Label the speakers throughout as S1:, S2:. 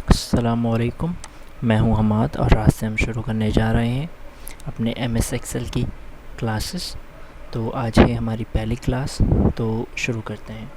S1: अस्सलामुअलैकुम। मैं हूं हमाद और आज से हम शुरू करने जा रहे हैं अपने MS एक्सेल की क्लासेस। तो आज है हमारी पहली क्लास, तो शुरू करते हैं।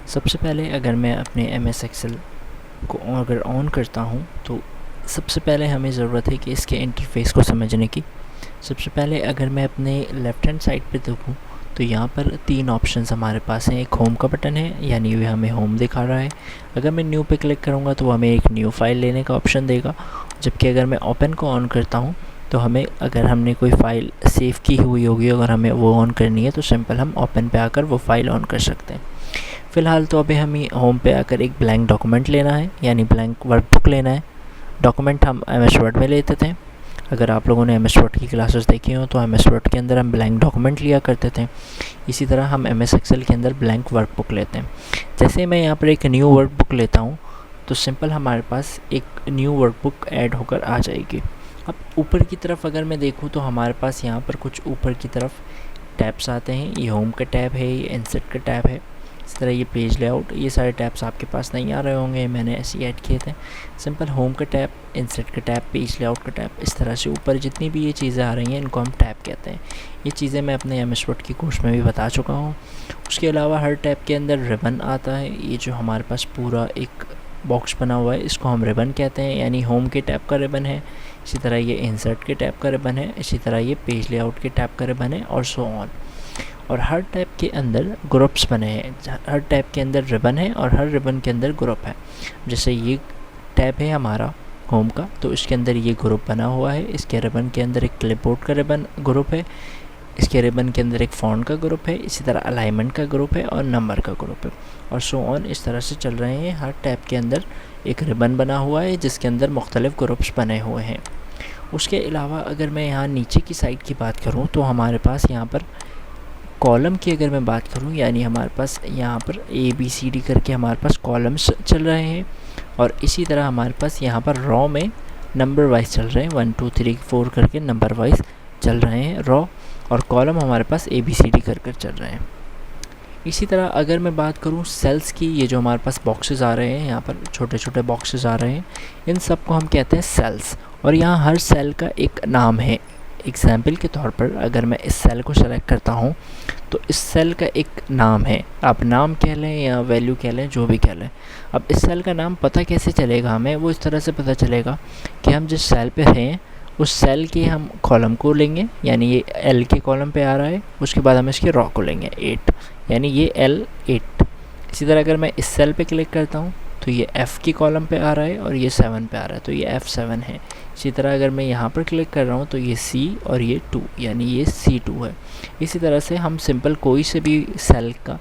S1: सबसे पहले अगर मैं अपने MS एक्सेल को अगर ऑन करता हूं तो सबसे पहले हमें ज़रूरत है कि इसके इंटरफेस को समझने की। सबसे पहले अगर मैं अपने लेफ़्ट हैंड साइड पे देखूं तो यहाँ पर तीन ऑप्शंस हमारे पास हैं। एक होम का बटन है, यानी ये हमें होम दिखा रहा है। अगर मैं न्यू पे क्लिक करूँगा तो हमें एक न्यू फाइल लेने का ऑप्शन देगा। जबकि अगर मैं ओपन को ऑन करता हूँ तो हमें, अगर हमने कोई फ़ाइल सेव की हुई होगी, अगर हमें वो ऑन करनी है तो सिंपल हम ओपन पे आकर वो फ़ाइल ऑन कर सकते हैं। फ़िलहाल तो अभी हमें होम पे आकर एक ब्लैंक डॉक्यूमेंट लेना है, यानी ब्लैंक वर्कबुक लेना है। डॉक्यूमेंट हम MS वर्ड में लेते थे। अगर आप लोगों ने MS वर्ड की क्लासेस देखी हो तो MS वर्ड के अंदर हम ब्लैंक डॉक्यूमेंट लिया करते थे। इसी तरह हम MS एक्सेल के अंदर ब्लैंक वर्कबुक लेते हैं। जैसे मैं यहाँ पर एक न्यू वर्कबुक लेता हूँ तो सिंपल हमारे पास एक न्यू वर्कबुक ऐड होकर आ जाएगी। अब ऊपर की तरफ अगर मैं देखूँ तो हमारे पास यहाँ पर कुछ ऊपर की तरफ टैब्स आते हैं। ये होम का टैब है, ये इंसर्ट का टैब है, इस तरह ये पेज लेआउट। ये सारे टैब्स आपके पास नहीं आ रहे होंगे, मैंने ऐसे ही ऐड किए थे। सिंपल होम का टैब, इंसर्ट का टैब, पेज लेआउट का टैब, इस तरह से ऊपर जितनी भी ये चीज़ें आ रही हैं इनको हम टैब कहते हैं। ये चीज़ें मैं अपने MS वर्ड की कोर्स में भी बता चुका हूँ। उसके अलावा हर टैब के अंदर रिबन आता है। ये जो हमारे पास पूरा एक बॉक्स बना हुआ है इसको हम रिबन कहते हैं, यानी होम के टैब का रिबन है। इसी तरह ये इंसर्ट के टैब का रिबन है, इसी तरह ये पेज लेआउट के टैब का रिबन है, और सो ऑन। और हर टैब के अंदर ग्रुप्स बने हैं। हर टैब के अंदर रिबन है और हर रिबन के अंदर ग्रुप है। जैसे ये टैब है हमारा होम का, तो इसके अंदर ये ग्रुप बना हुआ है। इसके रिबन के अंदर एक क्लिपबोर्ड का रिबन ग्रुप है, इसके रिबन के अंदर एक फ़ॉन्ट का ग्रुप है, इसी तरह अलाइनमेंट का ग्रुप है और नंबर का ग्रुप है, और सो ऑन। इस तरह से चल रहे हैं। हर टैब के अंदर एक रिबन बना हुआ है जिसके अंदर मुख्तलिफ़ ग्रुप्स बने हुए हैं। उसके अलावा अगर मैं यहाँ नीचे की साइड की बात करूँ तो हमारे पास यहाँ पर कॉलम की अगर मैं बात करूं, यानी हमारे पास यहाँ पर ABCD करके हमारे पास कॉलम्स चल रहे हैं, और इसी तरह हमारे पास यहाँ पर रॉ में नंबर वाइज चल रहे हैं। 1 2 3 4 करके नंबर वाइज चल रहे हैं रॉ, और कॉलम हमारे पास ABCD कर चल रहे हैं। इसी तरह अगर मैं बात करूं सेल्स की, ये जो हमारे पास बॉक्सेस आ रहे हैं, यहाँ पर छोटे छोटे बॉक्सेस आ रहे हैं, इन सब को हम कहते हैं सेल्स। और यहाँ हर सेल का एक नाम है। एग्जाम्पल के तौर पर अगर मैं इस सेल को सेलेक्ट करता हूँ तो इस सेल का एक नाम है। आप नाम कह लें या वैल्यू कह लें, जो भी कह लें। अब इस सेल का नाम पता कैसे चलेगा हमें? वो इस तरह से पता चलेगा कि हम जिस सेल पे हैं उस सेल के हम कॉलम को लेंगे, यानी ये L के कॉलम पे आ रहा है। उसके बाद हम इसके रॉ को लेंगे 8, यानी ये L8। इसी तरह अगर मैं इस सेल पे क्लिक करता हूँ तो ये F की कॉलम पे आ रहा है और ये 7 पे आ रहा है, तो ये F7 है। इसी तरह अगर मैं यहाँ पर क्लिक कर रहा हूँ तो ये C और ये 2, यानी ये C2 है। इसी तरह से हम सिंपल कोई से भी सेल का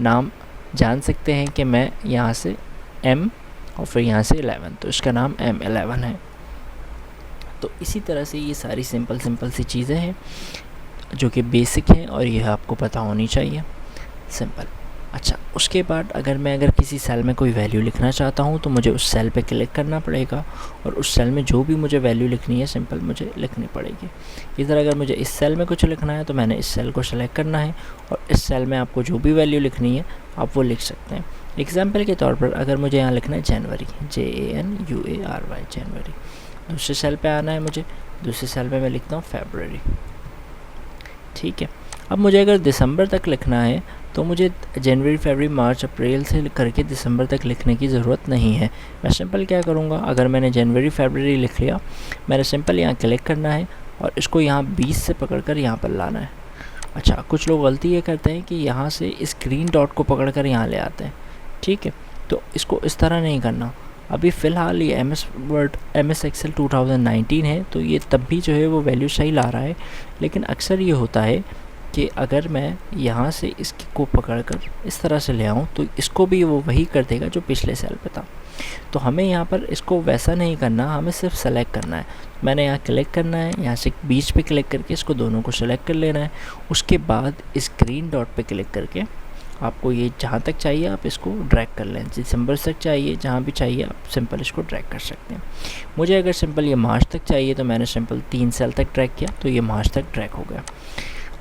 S1: नाम जान सकते हैं कि मैं यहाँ से M और फिर यहाँ से 11, तो इसका नाम M11 है। तो इसी तरह से ये सारी सिंपल सी चीज़ें हैं जो कि बेसिक हैं और ये आपको पता होनी चाहिए। सिंपल। अच्छा, उसके बाद अगर किसी सेल में कोई वैल्यू लिखना चाहता हूँ तो मुझे उस सेल पे क्लिक करना पड़ेगा, और उस सेल में जो भी मुझे वैल्यू लिखनी है सिंपल मुझे लिखनी पड़ेगी। इस तरह अगर मुझे इस सेल में कुछ लिखना है तो मैंने इस सेल को सेलेक्ट करना है, और इस सेल में आपको जो भी वैल्यू लिखनी है आप वो लिख सकते हैं। एग्जाम्पल के तौर पर अगर मुझे यहाँ लिखना है जनवरी, JANUARY, जनवरी। दूसरे सेल पे आना है मुझे, दूसरे सेल पे मैं लिखता हूँ फेबररी। ठीक है। अब मुझे अगर दिसंबर तक लिखना है तो मुझे जनवरी, फरवरी, मार्च, अप्रैल से करके दिसंबर तक लिखने की ज़रूरत नहीं है। मैं सिंपल क्या करूँगा, अगर मैंने जनवरी, फरवरी लिख लिया, मैंने सिंपल यहाँ क्लिक करना है और इसको यहाँ 20 से पकड़कर यहाँ पर लाना है। अच्छा, कुछ लोग गलती ये करते हैं कि यहाँ से इस ग्रीन डॉट को पकड़कर यहाँ ले आते हैं। ठीक है, तो इसको इस तरह नहीं करना। अभी फ़िलहाल ये MS एक्सेल 2019 है, तो ये तब भी जो है वो वैल्यू सही ला रहा है। लेकिन अक्सर ये होता है कि अगर मैं यहाँ से इसको पकड़कर इस तरह से ले आऊँ तो इसको भी वो वही कर देगा जो पिछले सेल पे था। तो हमें यहाँ पर इसको वैसा नहीं करना, हमें सिर्फ सेलेक्ट करना है। मैंने यहाँ क्लिक करना है, यहाँ से बीच पे क्लिक करके इसको दोनों को सेलेक्ट कर लेना है। उसके बाद इस ग्रीन डॉट पे क्लिक करके आपको ये जहाँ तक चाहिए आप इसको ड्रैग कर लें, दिसंबर तक चाहिए, जहाँ भी चाहिए आप सिंपल इसको ड्रैग कर सकते हैं। मुझे अगर सिंपल ये मार्च तक चाहिए तो मैंने सिंपल 3 सेल तक ड्रैग किया तो ये मार्च तक ड्रैग हो गया।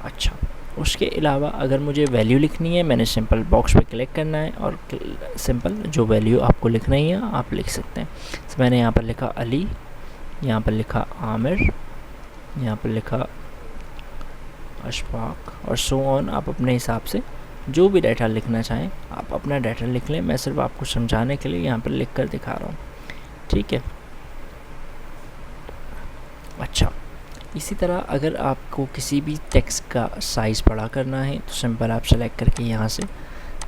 S1: अच्छा, उसके अलावा अगर मुझे वैल्यू लिखनी है, मैंने सिंपल बॉक्स पे क्लिक करना है और सिंपल जो वैल्यू आपको लिखनी है आप लिख सकते हैं। तो मैंने यहाँ पर लिखा अली, यहाँ पर लिखा आमिर, यहाँ पर लिखा अशफाक और सो ऑन। आप अपने हिसाब से जो भी डाटा लिखना चाहें आप अपना डाटा लिख लें, मैं सिर्फ आपको समझाने के लिए यहाँ पर लिख कर दिखा रहा हूँ, ठीक है। अच्छा, इसी तरह अगर आपको किसी भी टेक्स्ट का साइज़ बड़ा करना है तो सिंपल आप सेलेक्ट करके यहाँ से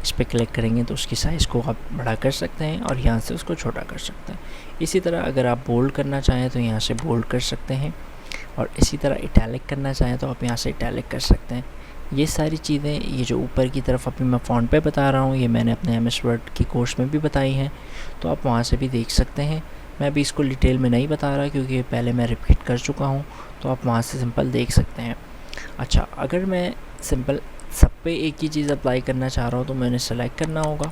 S1: इस पर क्लिक करेंगे तो उसकी साइज़ को आप बड़ा कर सकते हैं और यहाँ से उसको छोटा कर सकते हैं। इसी तरह अगर आप बोल्ड करना चाहें तो यहाँ से बोल्ड कर सकते हैं और इसी तरह इटैलिक करना चाहें तो आप यहाँ से इटैलिक कर सकते हैं। ये सारी चीज़ें, ये जो ऊपर की तरफ अभी मैं फ़ॉन्ट पे बता रहा हूँ, ये मैंने अपने MS वर्ड की कोर्स में भी बताई हैं, तो आप वहाँ से भी देख सकते हैं। मैं अभी इसको डिटेल में नहीं बता रहा क्योंकि पहले मैं रिपीट कर चुका हूँ, तो आप वहाँ से सिंपल देख सकते हैं। अच्छा, अगर मैं सिंपल सब पे एक ही चीज़ अप्लाई करना चाह रहा हूँ तो मैंने सेलेक्ट करना होगा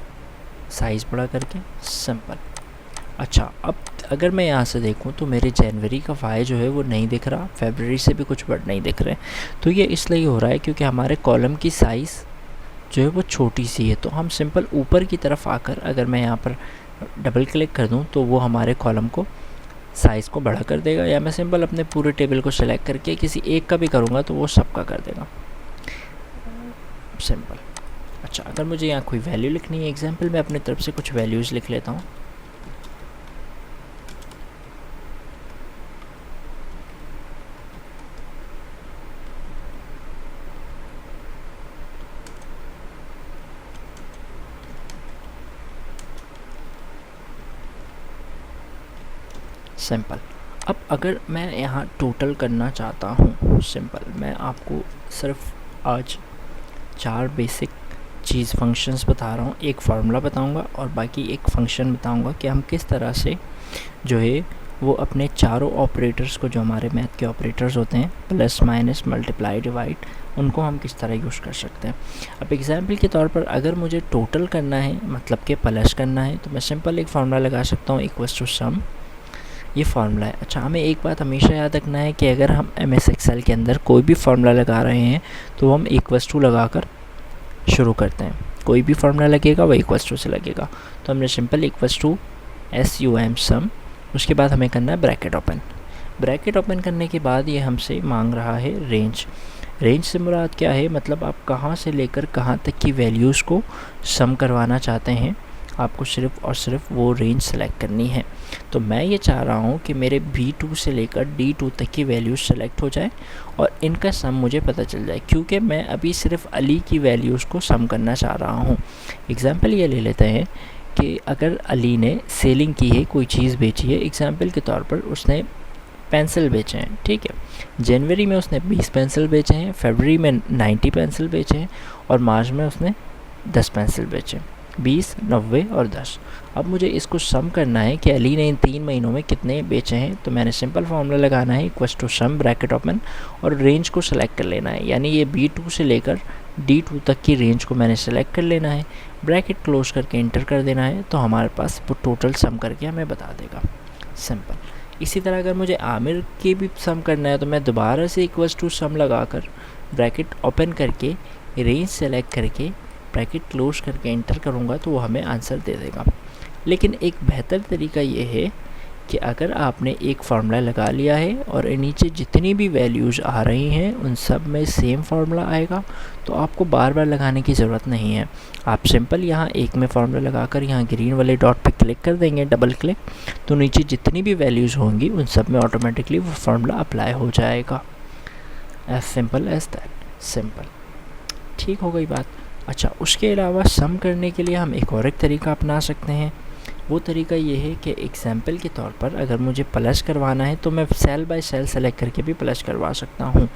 S1: साइज़ बड़ा करके, सिंपल। अच्छा, अब अगर मैं यहाँ से देखूँ तो मेरे जनवरी का फाइल जो है वो नहीं दिख रहा, फरवरी से भी कुछ वर्ड नहीं दिख रहे। तो ये इसलिए हो रहा है क्योंकि हमारे कॉलम की साइज़ जो है वो छोटी सी है। तो हम सिंपल ऊपर की तरफ आकर अगर मैं यहाँ पर डबल क्लिक कर दूँ तो वो हमारे कॉलम को साइज़ को बड़ा कर देगा, या मैं सिंपल अपने पूरे टेबल को सेलेक्ट करके किसी एक का भी करूँगा तो वो सबका कर देगा, सिंपल। अच्छा, अगर मुझे यहाँ कोई वैल्यू लिखनी है, एग्जाम्पल मैं अपनी तरफ से कुछ वैल्यूज़ लिख लेता हूँ। सिंपल। अब अगर मैं यहाँ टोटल करना चाहता हूँ, सिंपल मैं आपको सिर्फ आज 4 बेसिक चीज़ फंक्शंस बता रहा हूँ, एक फार्मूला बताऊँगा और बाकी एक फंक्शन बताऊँगा कि हम किस तरह से जो है वो अपने चारों ऑपरेटर्स को, जो हमारे मैथ के ऑपरेटर्स होते हैं, प्लस माइनस मल्टीप्लाई डिवाइड, उनको हम किस तरह यूज़ कर सकते हैं। अब एग्जाम्पल के तौर पर अगर मुझे टोटल करना है, मतलब कि प्लस करना है, तो मैं सिंपल एक फार्मूला लगा सकता हूँ, इक्वल्स टू सम, ये फार्मूला है। अच्छा, हमें एक बात हमेशा याद रखना है कि अगर हम MS एक्सेल के अंदर कोई भी फार्मूला लगा रहे हैं तो हम इक्वल्स टू लगा कर शुरू करते हैं। कोई भी फार्मूला लगेगा वो इक्वल्स टू से लगेगा, तो हमने सिंपल इक्वल्स टू SUM सम, उसके बाद हमें करना है ब्रैकेट ओपन। ब्रैकेट ओपन करने के बाद ये हमसे मांग रहा है रेंज। रेंज से मुराद क्या है, मतलब आप कहाँ से लेकर कहाँ तक की वैल्यूज़ को सम करवाना चाहते हैं, आपको सिर्फ़ और सिर्फ वो रेंज सेलेक्ट करनी है। तो मैं ये चाह रहा हूँ कि मेरे B2 से लेकर D2 तक की वैल्यूज़ सेलेक्ट हो जाए और इनका सम मुझे पता चल जाए, क्योंकि मैं अभी सिर्फ अली की वैल्यूज़ को सम करना चाह रहा हूँ। एग्ज़ाम्पल ये ले लेते हैं कि अगर अली ने सेलिंग की है, कोई चीज़ बेची है, एग्ज़ाम्पल के तौर पर उसने पेंसिल बेचे हैं, ठीक है। जनवरी में उसने 20 पेंसिल बेचे हैं, फरवरी में 90 पेंसिल बेचे हैं और मार्च में उसने 10 पेंसिल बेचे, 20, 90 और 10। अब मुझे इसको सम करना है कि अली ने इन 3 महीनों में कितने बेचे हैं, तो मैंने सिंपल फार्मूला लगाना है equals to sum bracket open और रेंज को सेलेक्ट कर लेना है, यानी ये B2 से लेकर D2 तक की रेंज को मैंने सेलेक्ट कर लेना है, ब्रैकेट क्लोज करके इंटर कर देना है, तो हमारे पास वो टोटल सम करके हमें बता देगा, सिंपल। इसी तरह अगर मुझे आमिर के भी सम करना है तो मैं दोबारा से इक्वल्स टू सम लगाकर ब्रैकेट ओपन करके रेंज सेलेक्ट करके ब्रैकेट क्लोज करके इंटर करूँगा तो वो हमें आंसर दे देगा। लेकिन एक बेहतर तरीका ये है कि अगर आपने एक फार्मूला लगा लिया है और नीचे जितनी भी वैल्यूज़ आ रही हैं उन सब में सेम फार्मूला आएगा, तो आपको बार बार लगाने की ज़रूरत नहीं है। आप सिंपल यहाँ एक में फार्मूला लगाकर यहाँ ग्रीन वाले डॉट पे क्लिक कर देंगे, डबल क्लिक, तो नीचे जितनी भी वैल्यूज़ होंगी उन सब में ऑटोमेटिकली वो फार्मूला अप्लाई हो जाएगा। As simple as that, simple. ठीक हो गई बात। अच्छा, उसके अलावा सम करने के लिए हम एक और एक तरीका अपना सकते हैं। वो तरीका ये है कि एग्जाम्पल के तौर पर अगर मुझे प्लस करवाना है तो मैं सेल बाय सेल सेलेक्ट करके भी प्लस करवा सकता हूँ।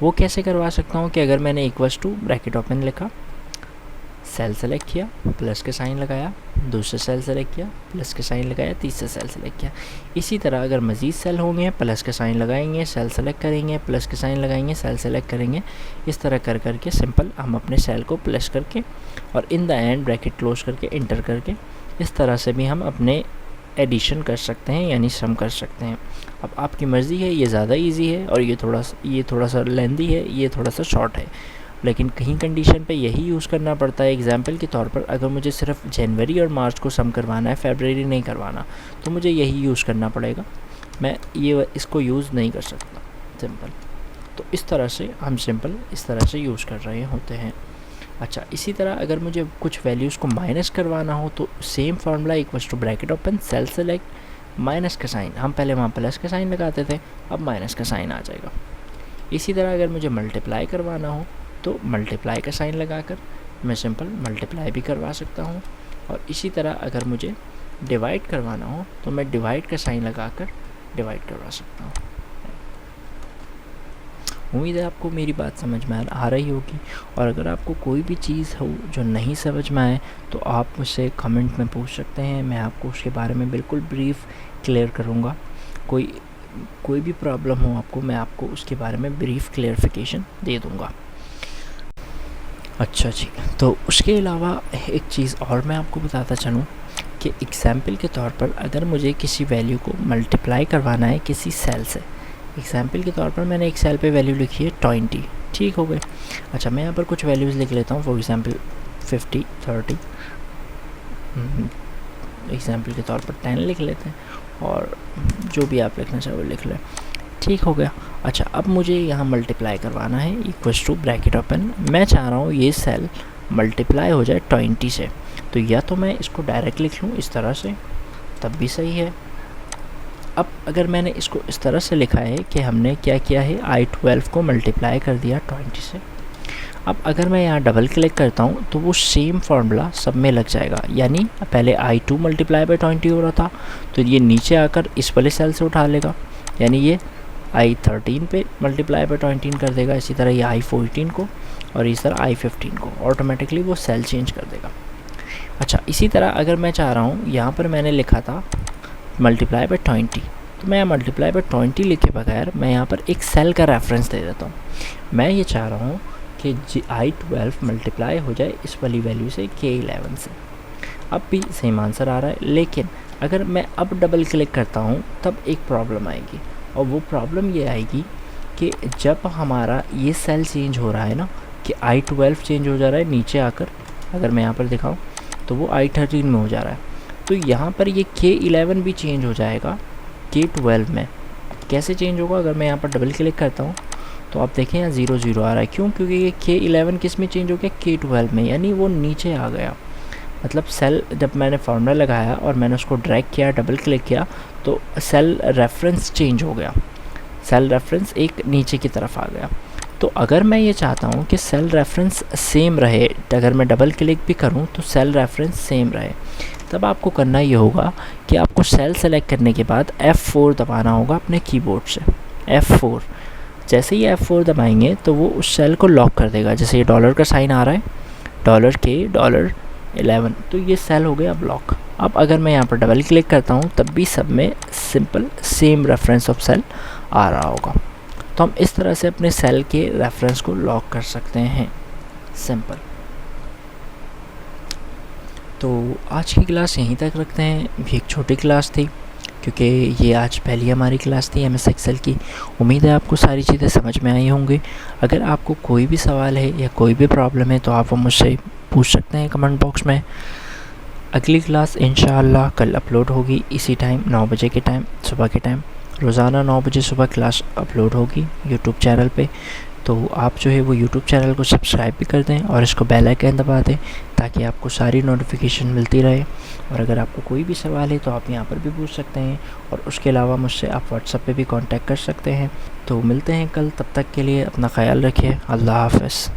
S1: वो कैसे करवा सकता हूँ कि अगर मैंने इक्वल्स टू ब्रैकेट ओपन लिखा, सेल सेलेक्ट किया, प्लस के साइन लगाया, दूसरा सेल सेलेक्ट किया, प्लस का साइन लगाया, तीसरा सेल सेलेक्ट किया। इसी तरह अगर मज़ीद सेल होंगे, प्लस का साइन लगाएंगे, सेल सेलेक्ट करेंगे, प्लस का साइन लगाएंगे, सेल सेलेक्ट करेंगे। इस तरह कर करके सिंपल हम अपने सेल को प्लस करके और in the end bracket close करके इंटर करके इस तरह से भी हम अपने एडिशन कर सकते हैं, यानी सम कर सकते हैं। अब आपकी मर्ज़ी है, ये ज़्यादा इजी है और ये थोड़ा सा लेंदी है, ये थोड़ा सा शॉर्ट है, लेकिन कहीं कंडीशन पे यही यूज़ करना पड़ता है। एग्जांपल के तौर पर अगर मुझे सिर्फ जनवरी और मार्च को सम करवाना है, फरवरी नहीं करवाना, तो मुझे यही यूज़ करना पड़ेगा, मैं इसको यूज़ नहीं कर सकता सिंपल। तो इस तरह से हम सिंपल इस तरह से यूज़ कर रहे होते हैं। अच्छा, इसी तरह अगर मुझे कुछ वैल्यूज़ को माइनस करवाना हो तो same formula equals to bracket open, cell select, minus का साइन, हम पहले वहाँ प्लस का साइन लगाते थे, अब माइनस का साइन आ जाएगा। इसी तरह अगर मुझे मल्टीप्लाई करवाना हो तो मल्टीप्लाई का साइन लगाकर मैं सिंपल मल्टीप्लाई भी करवा सकता हूँ, और इसी तरह अगर मुझे डिवाइड करवाना हो तो मैं डिवाइड का साइन लगाकर डिवाइड करवा सकता हूँ। उम्मीद है आपको मेरी बात समझ में आ रही होगी, और अगर आपको कोई भी चीज़ हो जो नहीं समझ में आए तो आप मुझसे कमेंट में पूछ सकते हैं, मैं आपको उसके बारे में बिल्कुल ब्रीफ क्लियर करूँगा। कोई भी प्रॉब्लम हो आपको, मैं आपको उसके बारे में ब्रीफ क्लियरिफिकेशन दे दूँगा। अच्छा जी, तो उसके अलावा एक चीज़ और मैं आपको बताता चलूँ कि एग्ज़ाम्पल के तौर पर अगर मुझे किसी वैल्यू को मल्टीप्लाई करवाना है किसी सेल से, एग्ज़ाम्पल के तौर पर मैंने एक सेल पे वैल्यू लिखी है 20, ठीक हो गए। अच्छा, मैं यहाँ पर कुछ वैल्यूज़ लिख लेता हूँ, फॉर एग्ज़ाम्पल 50, 30, एग्ज़ाम्पल के तौर पर 10 लिख लेते हैं, और जो भी आप लिखना चाहो लिख लें, ठीक हो गया। अच्छा, अब मुझे यहाँ मल्टीप्लाई करवाना है, इक्वल्स टू ब्रैकेट ओपन, मैं चाह रहा हूँ ये सेल मल्टीप्लाई हो जाए 20 से, तो या तो मैं इसको डायरेक्ट लिख लूँ इस तरह से, तब भी सही है। अब अगर मैंने इसको इस तरह से लिखा है कि हमने क्या किया है, I12 को मल्टीप्लाई कर दिया 20 से। अब अगर मैं यहाँ डबल क्लिक करता हूँ तो वो सेम फार्मूला सब में लग जाएगा, यानी पहले I2 मल्टीप्लाई बाई 20 हो रहा था, तो ये नीचे आकर इस वाले सेल से उठा लेगा, यानी ये I13 पे मल्टीप्लाई बाई 20 कर देगा, इसी तरह ये I14 को और इस तरह I15 को, ऑटोमेटिकली वो सेल चेंज कर देगा। अच्छा, इसी तरह अगर मैं चाह रहा हूँ, यहाँ पर मैंने लिखा था मल्टीप्लाई बाई 20, तो मैं मल्टीप्लाई बाई 20 लिखे बगैर मैं यहाँ पर एक सेल का रेफरेंस दे देता हूँ। मैं ये चाह रहा हूँ कि I12 मल्टीप्लाई हो जाए इस वाली वैल्यू से K11 से। अब भी सेम आंसर आ रहा है, लेकिन अगर मैं अब डबल क्लिक करता हूँ तब एक प्रॉब्लम आएगी, और वो प्रॉब्लम ये आएगी कि जब हमारा ये सेल चेंज हो रहा है ना, कि I12 चेंज हो जा रहा है नीचे आकर, अगर मैं यहाँ पर दिखाऊँ तो वो I13 में हो जा रहा है, तो यहाँ पर ये K11 भी चेंज हो जाएगा K12 में। कैसे चेंज होगा, अगर मैं यहाँ पर डबल क्लिक करता हूँ तो आप देखें यहाँ 0 0 आ रहा है, क्यों? क्योंकि ये K11 किस में चेंज हो गया, K12 में, यानी वो नीचे आ गया। मतलब सेल जब मैंने फार्मूला लगाया और मैंने उसको ड्रैग किया, डबल क्लिक किया, तो सेल रेफरेंस चेंज हो गया, सेल रेफरेंस एक नीचे की तरफ आ गया। तो अगर मैं ये चाहता हूँ कि सेल रेफरेंस सेम रहे, अगर मैं डबल क्लिक भी करूँ तो सेल रेफरेंस सेम रहे, तब आपको करना ये होगा कि आपको सेल सेलेक्ट करने के बाद F4 दबाना होगा अपने कीबोर्ड से। F4 जैसे ही F4 दबाएंगे तो वो उस सेल को लॉक कर देगा। जैसे ये डॉलर का साइन आ रहा है, $K11, तो ये सेल हो गया ब्लॉक। अब अगर मैं यहाँ पर डबल क्लिक करता हूँ तब भी सब में simple same reference of cell आ रहा होगा। तो हम इस तरह से अपने सेल के रेफरेंस को लॉक कर सकते हैं, सिंपल। तो आज की क्लास यहीं तक रखते हैं। ये एक छोटी क्लास थी क्योंकि ये आज पहली हमारी क्लास थी MS एक्सेल की। उम्मीद है आपको सारी चीज़ें समझ में आई होंगी। अगर आपको कोई भी सवाल है या कोई भी प्रॉब्लम है तो आप मुझसे पूछ सकते हैं कमेंट बॉक्स में। अगली क्लास इंशाअल्लाह कल अपलोड होगी इसी टाइम 9 बजे के टाइम, सुबह के टाइम। रोज़ाना 9 बजे सुबह क्लास अपलोड होगी यूट्यूब चैनल पे। तो आप जो है वो यूट्यूब चैनल को सब्सक्राइब भी कर दें और इसको बेल आइकन दबा दें ताकि आपको सारी नोटिफिकेशन मिलती रहे। और अगर आपको कोई भी सवाल है तो आप यहाँ पर भी पूछ सकते हैं, और उसके अलावा मुझसे आप व्हाट्सएप पे भी कांटेक्ट कर सकते हैं। तो मिलते हैं कल, तब तक के लिए अपना ख्याल रखिए। अल्लाह हाफ़िज़।